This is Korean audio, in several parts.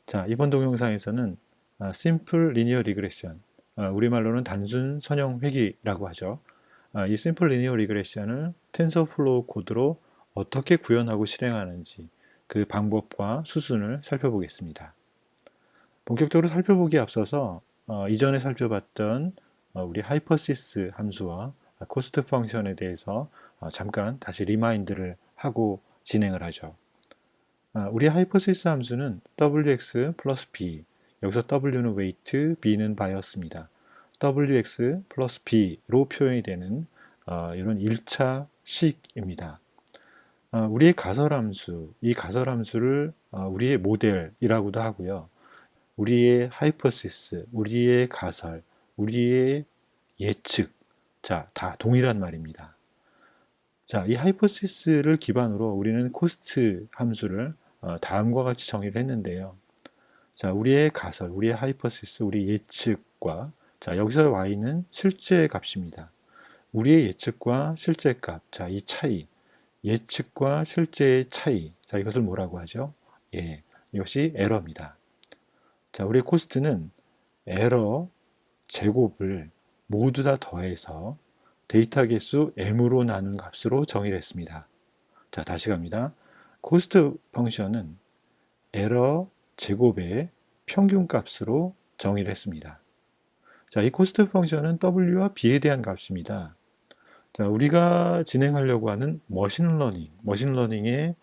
자, 이번 동영상에서는 Simple Linear Regression, 우리말로는 단순 선형 회귀라고 하죠. 이 Simple Linear Regression을 TensorFlow 코드로 어떻게 구현하고 실행하는지 그 방법과 수순을 살펴보겠습니다. 본격적으로 살펴보기에 앞서서 이전에 살펴봤던 우리 하이퍼시스 함수와 코스트 펑션에 대해서 잠깐 다시 리마인드를 하고 진행을 하죠. 우리 하이퍼시스 함수는 wx 플러스 b, 여기서 w는 웨이트, b는 바이어스입니다. wx 플러스 b로 표현이 되는 이런 1차식입니다. 우리의 가설함수, 이 가설함수를 우리의 모델이라고도 하고요. 우리의 하이퍼시스, 우리의 가설, 우리의 예측, 자, 다 동일한 말입니다. 자, 이 하이퍼시스를 기반으로 우리는 코스트 함수를 다음과 같이 정의를 했는데요. 자, 우리의 가설, 우리의 하이퍼시스, 우리 예측과 자, 여기서 y는 실제 값입니다. 우리의 예측과 실제 값, 자, 이 차이, 예측과 실제의 차이, 자, 이것을 뭐라고 하죠? 예, 이것이 에러입니다. 자, 우리의 코스트는 에러 제곱을 모두 다 더해서 데이터 개수 m으로 나눈 값으로 정의를 했습니다. 자, 다시 갑니다. 코스트 펑션은 에러 제곱의 평균 값으로 정의를 했습니다. 자, 이 코스트 펑션은 w와 b에 대한 값입니다. 자, 우리가 진행하려고 하는 머신러닝의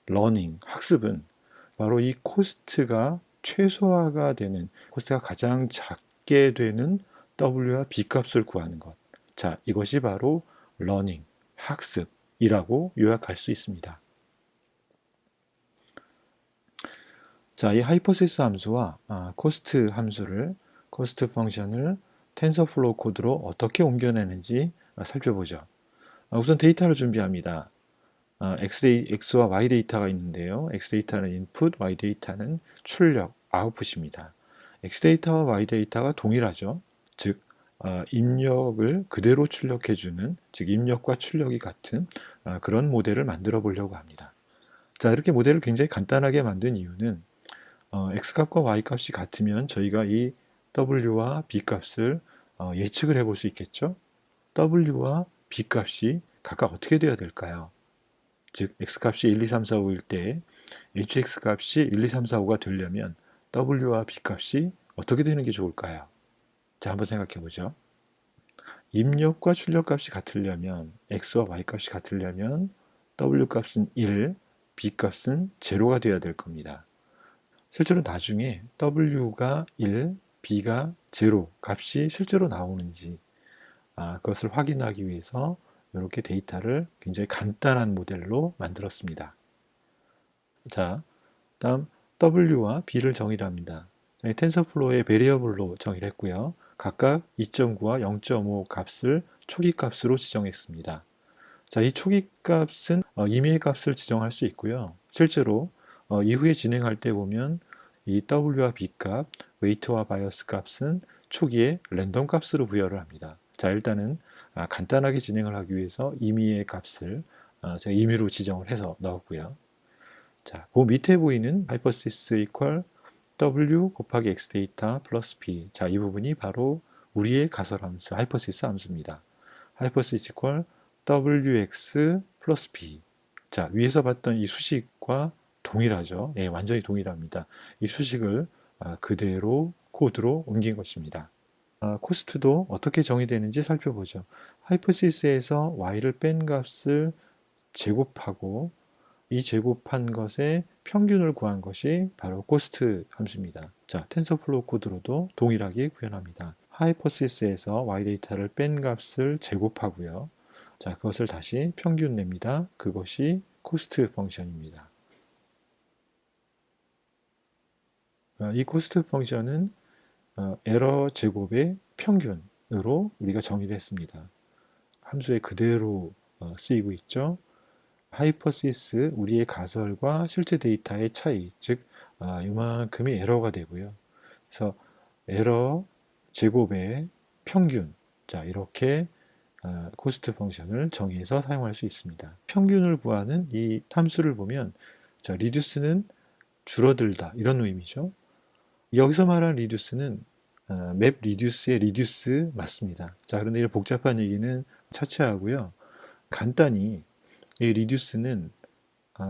러닝, 학습은 바로 이 코스트가 최소화가 되는, 코스트가 가장 작게 되는 w와 b 값을 구하는 것. 자, 이것이 바로 러닝, 학습이라고 요약할 수 있습니다. 자, 이 하이퍼시스 함수와 코스트 함수를, 코스트 펑션을 텐서플로우 코드로 어떻게 옮겨내는지 살펴보죠. 우선 데이터를 준비합니다. X와 Y 데이터가 있는데요. X 데이터는 인풋, Y 데이터는 출력, 아웃풋입니다. X 데이터와 Y 데이터가 동일하죠. 즉, 입력을 그대로 출력해주는, 즉 입력과 출력이 같은 그런 모델을 만들어 보려고 합니다. 자, 이렇게 모델을 굉장히 간단하게 만든 이유는 X값과 Y값이 같으면 저희가 이 W와 B값을 예측을 해볼 수 있겠죠. W와 B값이 각각 어떻게 되어야 될까요? 즉 X값이 1, 2, 3, 4, 5일 때 HX값이 1, 2, 3, 4, 5가 되려면 W와 B값이 어떻게 되는 게 좋을까요? 자, 한번 생각해 보죠. 입력과 출력값이 같으려면 X와 Y값이 같으려면 W값은 1, B값은 0가 되어야 될 겁니다. 실제로 나중에 W가 1, B가 0 값이 실제로 나오는지 그것을 확인하기 위해서 이렇게 데이터를 굉장히 간단한 모델로 만들었습니다. 자, 다음 W와 B를 정의를 합니다. 텐서플로우의 베리어블로 정의를 했고요. 각각 2.9와 0.5 값을 초기 값으로 지정했습니다. 자, 이 초기 값은 임의의 값을 지정할 수 있고요. 실제로 이후에 진행할 때 보면 이 W와 B 값, 웨이트와 바이어스 값은 초기에 랜덤 값으로 부여를 합니다. 자, 일단은 간단하게 진행을 하기 위해서 임의의 값을 제가 임의로 지정을 해서 넣었고요. 자, 그 밑에 보이는 하이퍼시스 이퀄 W 곱하기 X 데이터 플러스 B. 자, 이 부분이 바로 우리의 가설 함수, 하이퍼시스 함수입니다. 하이퍼시스 이퀄 WX 플러스 B. 자, 위에서 봤던 이 수식과 동일하죠. 예, 완전히 동일합니다. 이 수식을 그대로 코드로 옮긴 것입니다. 코스트도 어떻게 정의되는지 살펴보죠. 하이퍼시스에서 y를 뺀 값을 제곱하고 이 제곱한 것의 평균을 구한 것이 바로 코스트 함수입니다. 자, 텐서플로우 코드로도 동일하게 구현합니다. 하이퍼시스에서 y 데이터를 뺀 값을 제곱하고요. 자, 그것을 다시 평균 냅니다. 그것이 코스트 펑션입니다. 이 코스트 펑션은 에러 제곱의 평균으로 우리가 정의를 했습니다. 함수에 그대로 쓰이고 있죠. 하이퍼시스, 우리의 가설과 실제 데이터의 차이, 즉 이만큼이 에러가 되고요. 그래서 에러 제곱의 평균, 자, 이렇게 코스트 펑션을 정의해서 사용할 수 있습니다. 평균을 구하는 이 함수를 보면 자, 리듀스는 줄어들다 이런 의미죠. 여기서 말하는 리듀스는 맵 리듀스의 리듀스 맞습니다. 자, 그런데 이 복잡한 얘기는 차치하고요. 간단히 이 리듀스는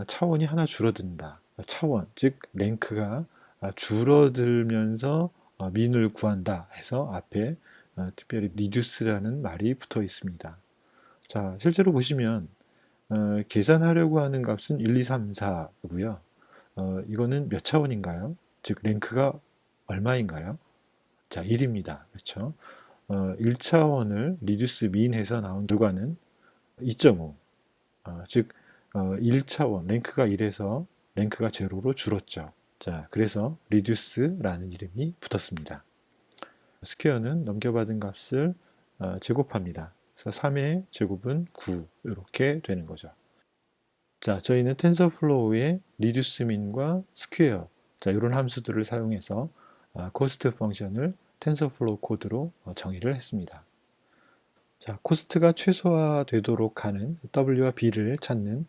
차원이 하나 줄어든다. 차원, 즉 랭크가 줄어들면서 민을 구한다 해서 앞에 특별히 리듀스라는 말이 붙어 있습니다. 자, 실제로 보시면 계산하려고 하는 값은 1, 2, 3, 4고요. 이거는 몇 차원인가요? 즉 랭크가 얼마인가요? 자, 1입니다. 그렇죠? 1차원을 리듀스 민해서 나온 결과는 2.5. 즉 1차원 랭크가 1에서 랭크가 제로로 줄었죠. 자, 그래서 리듀스라는 이름이 붙었습니다. 스퀘어는 넘겨받은 값을 제곱합니다. 그래서 3의 제곱은 9 이렇게 되는 거죠. 자, 저희는 텐서플로우의 리듀스 민과 스퀘어, 자, 이런 함수들을 사용해서 코스트 펑션을 텐서플로우 코드로 정의를 했습니다. 자, 코스트가 최소화되도록 하는 W와 B를 찾는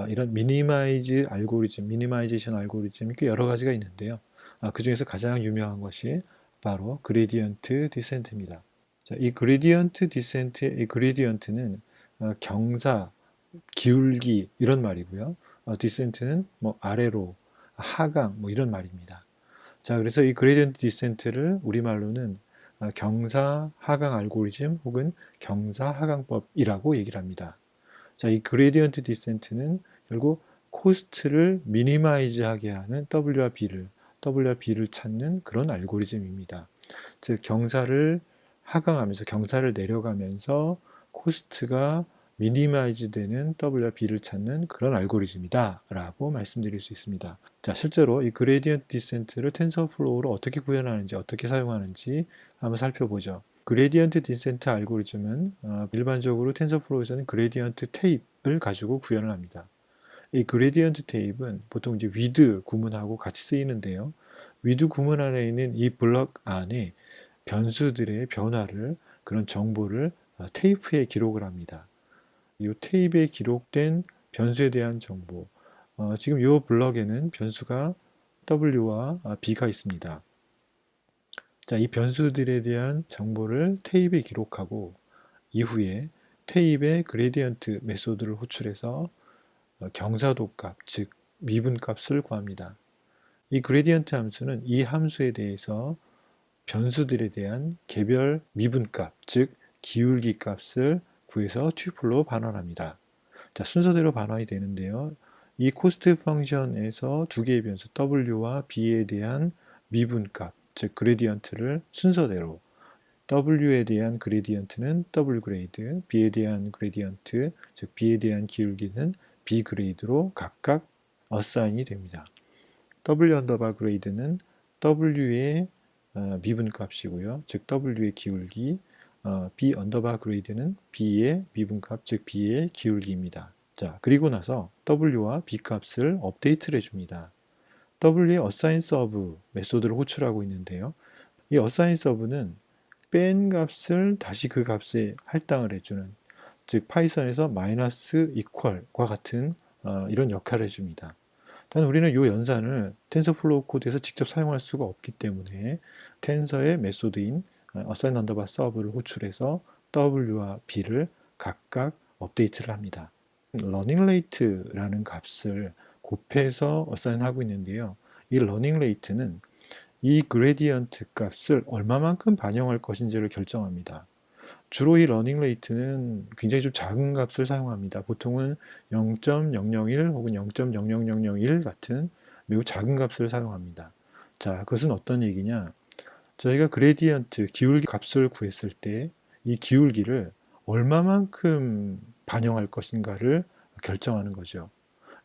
이런 미니마이즈 알고리즘, 미니마이제이션 알고리즘이 꽤 여러 가지가 있는데요. 그 중에서 가장 유명한 것이 바로 그레디언트 디센트입니다. 자, 이 그레디언트 디센트의 이 그레디언트는 경사, 기울기 이런 말이고요. 디센트는 뭐 아래로, 하강 뭐 이런 말입니다. 자, 그래서 이 그레디언트 디센트를 우리말로는 경사 하강 알고리즘 혹은 경사 하강법이라고 얘기를 합니다. 자, 이 그레디언트 디센트는 결국 코스트를 미니마이즈하게 하는 W와 B를 찾는 그런 알고리즘입니다. 즉 경사를 하강하면서 경사를 내려가면서 코스트가 미니마이즈 되는 W와 B를 찾는 그런 알고리즘이다 라고 말씀드릴 수 있습니다. 자, 실제로 이 그레디언트 디센트를 텐서플로우로 어떻게 구현하는지 어떻게 사용하는지 한번 살펴보죠. 그레디언트 디센트 알고리즘은 일반적으로 텐서플로우에서는 그레디언트 테이프를 가지고 구현을 합니다. 이 그레디언트 테이프는 보통 이제 위드 구문하고 같이 쓰이는데요. 위드 구문 안에 있는 이 블럭 안에 변수들의 변화를 그런 정보를 테이프에 기록을 합니다. 이 테이프에 기록된 변수에 대한 정보 지금 이 블럭에는 변수가 W와 B가 있습니다. 자, 이 변수들에 대한 정보를 테이프에 기록하고 이후에 테이프의 그레디언트 메소드를 호출해서 경사도 값, 즉 미분 값을 구합니다. 이 그레디언트 함수는 이 함수에 대해서 변수들에 대한 개별 미분값, 즉 기울기 값을 구해서 튜플로 반환합니다. 자, 순서대로 반환이 되는데요. 이 코스트 펑션에서 두 개의 변수 W와 B에 대한 미분값, 즉 그레디언트를 순서대로 W에 대한 그레디언트는 W 그레이드, B에 대한 그레디언트, 즉 B에 대한 기울기는 B 그레이드로 각각 어사인이 됩니다. W 언더바 그레이드는 W의 미분값이고요. 즉 W의 기울기, B 언더바 그레이드는 B의 미분값, 즉 B의 기울기입니다. 자, 그리고 나서 W와 B 값을 업데이트를 해줍니다. W의 assign sub 메소드를 호출하고 있는데요. 이 assign sub는 뺀 값을 다시 그 값에 할당을 해주는, 즉 파이썬에서 마이너스 이퀄과 같은 이런 역할을 해줍니다. 단 우리는 이 연산을 텐서플로우 코드에서 직접 사용할 수가 없기 때문에 텐서의 메소드인 assign underbar sub를 호출해서 W와 B를 각각 업데이트를 합니다. running rate라는 값을 곱해서 어사인하고 있는데요. 이 running rate는 이 그레디언트 값을 얼마만큼 반영할 것인지를 결정합니다. 주로 이 러닝 레이트는 굉장히 좀 작은 값을 사용합니다. 보통은 0.001 혹은 0.00001 같은 매우 작은 값을 사용합니다. 자, 그것은 어떤 얘기냐? 저희가 그레디언트 기울기 값을 구했을 때 이 기울기를 얼마만큼 반영할 것인가를 결정하는 거죠.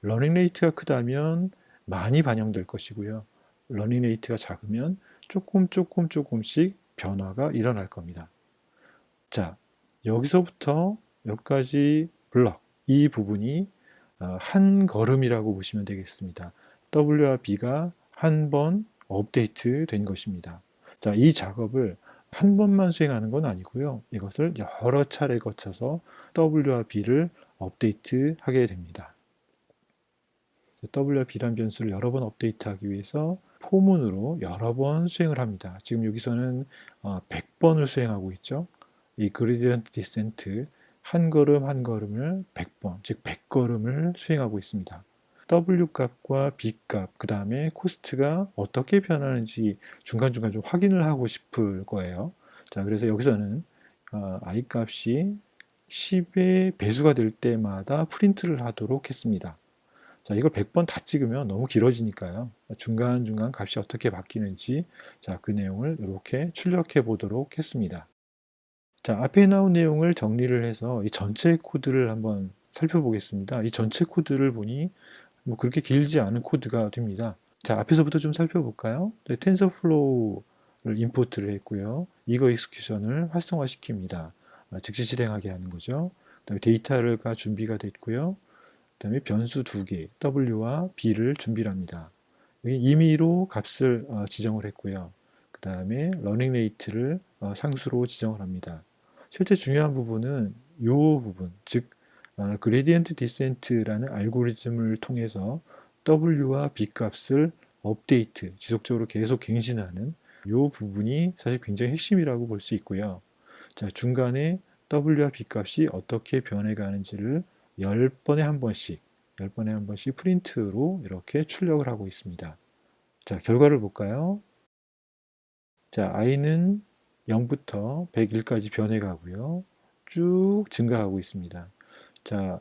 러닝 레이트가 크다면 많이 반영될 것이고요. 러닝 레이트가 작으면 조금씩 변화가 일어날 겁니다. 자, 여기서부터 여기까지 블럭, 이 부분이 한 걸음이라고 보시면 되겠습니다. W와 B가 한 번 업데이트 된 것입니다. 자, 이 작업을 한 번만 수행하는 건 아니고요. 이것을 여러 차례 거쳐서 W와 B를 업데이트하게 됩니다. W와 B란 변수를 여러 번 업데이트하기 위해서 포문으로 여러 번 수행을 합니다. 지금 여기서는 100번을 수행하고 있죠. 이 그레디언트 디센트 한 걸음 한 걸음을 100번, 즉 100걸음을 수행하고 있습니다. W 값과 B 값, 그 다음에 코스트가 어떻게 변하는지 중간중간 좀 확인을 하고 싶을 거예요. 자, 그래서 여기서는 I 값이 10의 배수가 될 때마다 프린트를 하도록 했습니다. 자, 이걸 100번 다 찍으면 너무 길어지니까요. 중간중간 값이 어떻게 바뀌는지, 자, 그 내용을 이렇게 출력해 보도록 했습니다. 자, 앞에 나온 내용을 정리를 해서 이 전체 코드를 한번 살펴보겠습니다. 이 전체 코드를 보니 뭐 그렇게 길지 않은 코드가 됩니다. 자, 앞에서부터 좀 살펴볼까요? 네, 텐서플로우를 임포트를 했고요. 이거 익스큐션을 활성화시킵니다. 즉시 실행하게 하는 거죠. 그다음에 데이터가 준비가 됐고요. 그다음에 변수 두 개, W와 B를 준비를 합니다. 여기 임의로 값을 지정을 했고요. 그 다음에 러닝 레이트를 상수로 지정을 합니다. 실제 중요한 부분은 이 부분, 즉 그레디언트 디센트라는 알고리즘을 통해서 W와 B 값을 업데이트, 지속적으로 계속 갱신하는 이 부분이 사실 굉장히 핵심이라고 볼 수 있고요. 자, 중간에 W와 B 값이 어떻게 변해가는지를 10번에 한 번씩, 10번에 한 번씩 프린트로 이렇게 출력을 하고 있습니다. 자, 결과를 볼까요? 자, i는 0부터 101까지 변해가고요. 쭉 증가하고 있습니다. 자,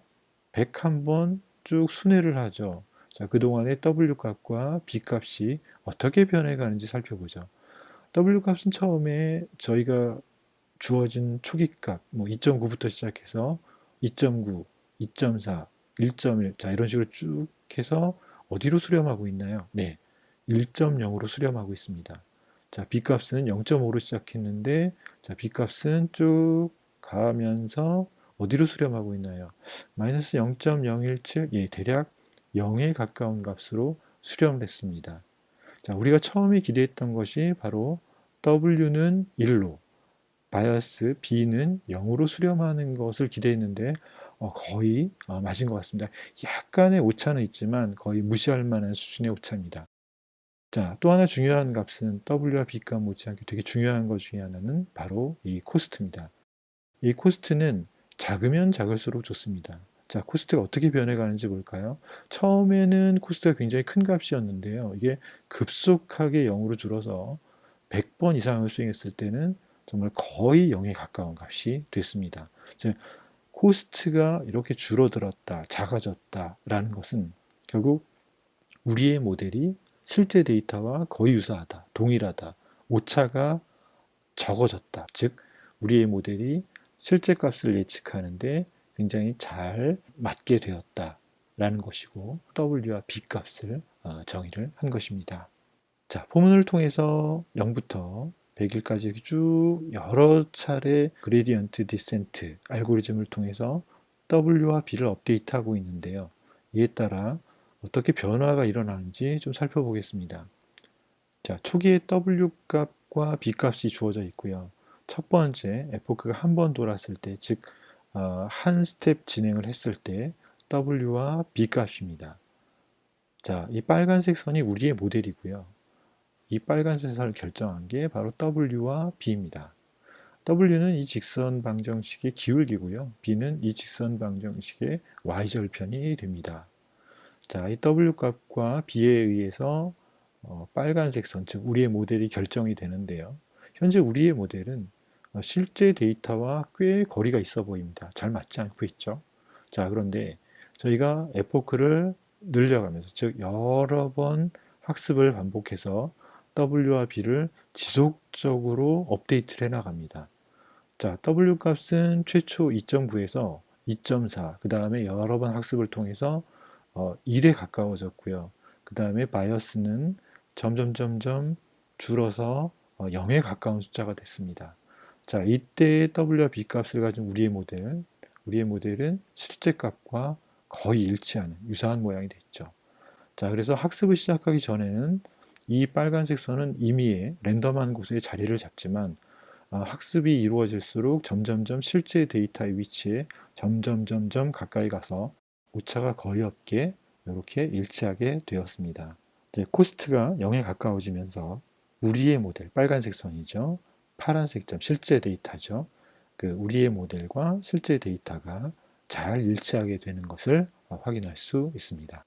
101번 쭉 순회를 하죠. 자, 그동안의 W 값과 B 값이 어떻게 변해가는지 살펴보죠. W 값은 처음에 저희가 주어진 초기 값, 뭐 2.9부터 시작해서 2.9, 2.4, 1.1, 자, 이런 식으로 쭉 해서 어디로 수렴하고 있나요? 네, 1.0으로 수렴하고 있습니다. 자, B값은 0.5로 시작했는데, 자, B값은 쭉 가면서 어디로 수렴하고 있나요? 마이너스 0.017, 예, 대략 0에 가까운 값으로 수렴됐습니다. 자, 우리가 처음에 기대했던 것이 바로 W는 1로, 바이어스 B는 0으로 수렴하는 것을 기대했는데 거의 맞은 것 같습니다. 약간의 오차는 있지만 거의 무시할 만한 수준의 오차입니다. 자, 또 하나 중요한 값은 W와 B 값 못지않게 되게 중요한 것 중에 하나는 바로 이 코스트입니다. 이 코스트는 작으면 작을수록 좋습니다. 자, 코스트가 어떻게 변해가는지 볼까요? 처음에는 코스트가 굉장히 큰 값이었는데요. 이게 급속하게 0으로 줄어서 100번 이상을 수행했을 때는 정말 거의 0에 가까운 값이 됐습니다. 즉, 코스트가 이렇게 줄어들었다, 작아졌다라는 것은 결국 우리의 모델이 실제 데이터와 거의 유사하다, 동일하다, 오차가 적어졌다. 즉, 우리의 모델이 실제 값을 예측하는데 굉장히 잘 맞게 되었다라는 것이고 W와 B 값을 정의를 한 것입니다. 자, 포문을 통해서 0부터 100일까지 쭉 여러 차례 그레디언트 디센트 알고리즘을 통해서 W와 B를 업데이트하고 있는데요. 이에 따라 어떻게 변화가 일어나는지 좀 살펴보겠습니다. 자, 초기에 W 값과 B 값이 주어져 있고요. 첫 번째 에포크가 한 번 돌았을 때, 즉 한 스텝 진행을 했을 때 W와 B 값입니다. 자, 이 빨간색 선이 우리의 모델이고요. 이 빨간색 선을 결정한 게 바로 W와 B입니다. W는 이 직선 방정식의 기울기고요. B는 이 직선 방정식의 y절편이 됩니다. 자, 이 W 값과 B에 의해서 빨간색 선, 즉 우리의 모델이 결정이 되는데요. 현재 우리의 모델은 실제 데이터와 꽤 거리가 있어 보입니다. 잘 맞지 않고 있죠. 자, 그런데 저희가 에포크를 늘려가면서, 즉 여러 번 학습을 반복해서 W와 B를 지속적으로 업데이트를 해나갑니다. 자, W 값은 최초 2.9에서 2.4, 그 다음에 여러 번 학습을 통해서 1에 가까워졌고요. 그 다음에 바이어스는 점점 줄어서 0에 가까운 숫자가 됐습니다. 자, 이때 W와 B 값을 가진 우리의 모델은 실제 값과 거의 일치하는 유사한 모양이 됐죠. 자, 그래서 학습을 시작하기 전에는 이 빨간색 선은 임의의 랜덤한 곳에 자리를 잡지만 학습이 이루어질수록 점점점 실제 데이터의 위치에 점점 가까이 가서 오차가 거의 없게 이렇게 일치하게 되었습니다. 이제 코스트가 0에 가까워지면서 우리의 모델, 빨간색 선이죠. 파란색 점, 실제 데이터죠. 그 우리의 모델과 실제 데이터가 잘 일치하게 되는 것을 확인할 수 있습니다.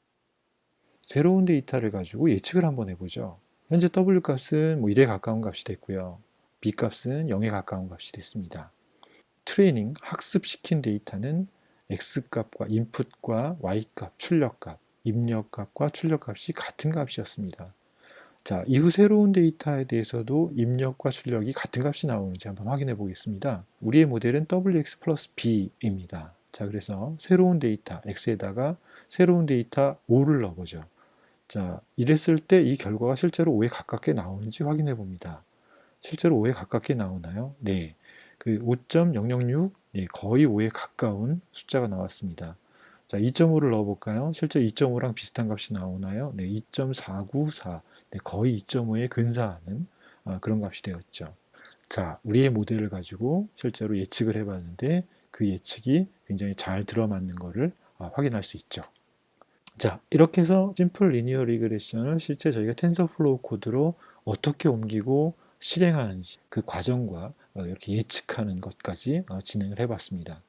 새로운 데이터를 가지고 예측을 한번 해보죠. 현재 W 값은 뭐 1에 가까운 값이 됐고요. B 값은 0에 가까운 값이 됐습니다. 트레이닝, 학습시킨 데이터는 X값과 인풋과 Y값, 출력값, 입력값과 출력값이 같은 값이었습니다. 자, 이후 새로운 데이터에 대해서도 입력과 출력이 같은 값이 나오는지 한번 확인해 보겠습니다. 우리의 모델은 WX 플러스 B입니다. 자, 그래서 새로운 데이터 X에다가 새로운 데이터 5를 넣어보죠. 자, 이랬을 때 이 결과가 실제로 5에 가깝게 나오는지 확인해 봅니다. 실제로 5에 가깝게 나오나요? 네. 그 5.006, 예, 거의 5에 가까운 숫자가 나왔습니다. 자, 2.5를 넣어볼까요? 실제 2.5랑 비슷한 값이 나오나요? 네, 2.494. 네, 거의 2.5에 근사하는 그런 값이 되었죠. 자, 우리의 모델을 가지고 실제로 예측을 해봤는데 그 예측이 굉장히 잘 들어맞는 것을 확인할 수 있죠. 자, 이렇게 해서 심플 리니어 리그레션을 실제 저희가 텐서플로우 코드로 어떻게 옮기고 실행하는지 그 과정과 이렇게 예측하는 것까지 진행을 해봤습니다.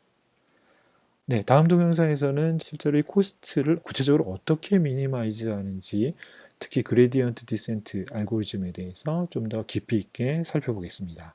네, 다음 동영상에서는 실제로 이 코스트를 구체적으로 어떻게 미니마이즈 하는지 특히 그레디언트 디센트 알고리즘에 대해서 좀 더 깊이 있게 살펴보겠습니다.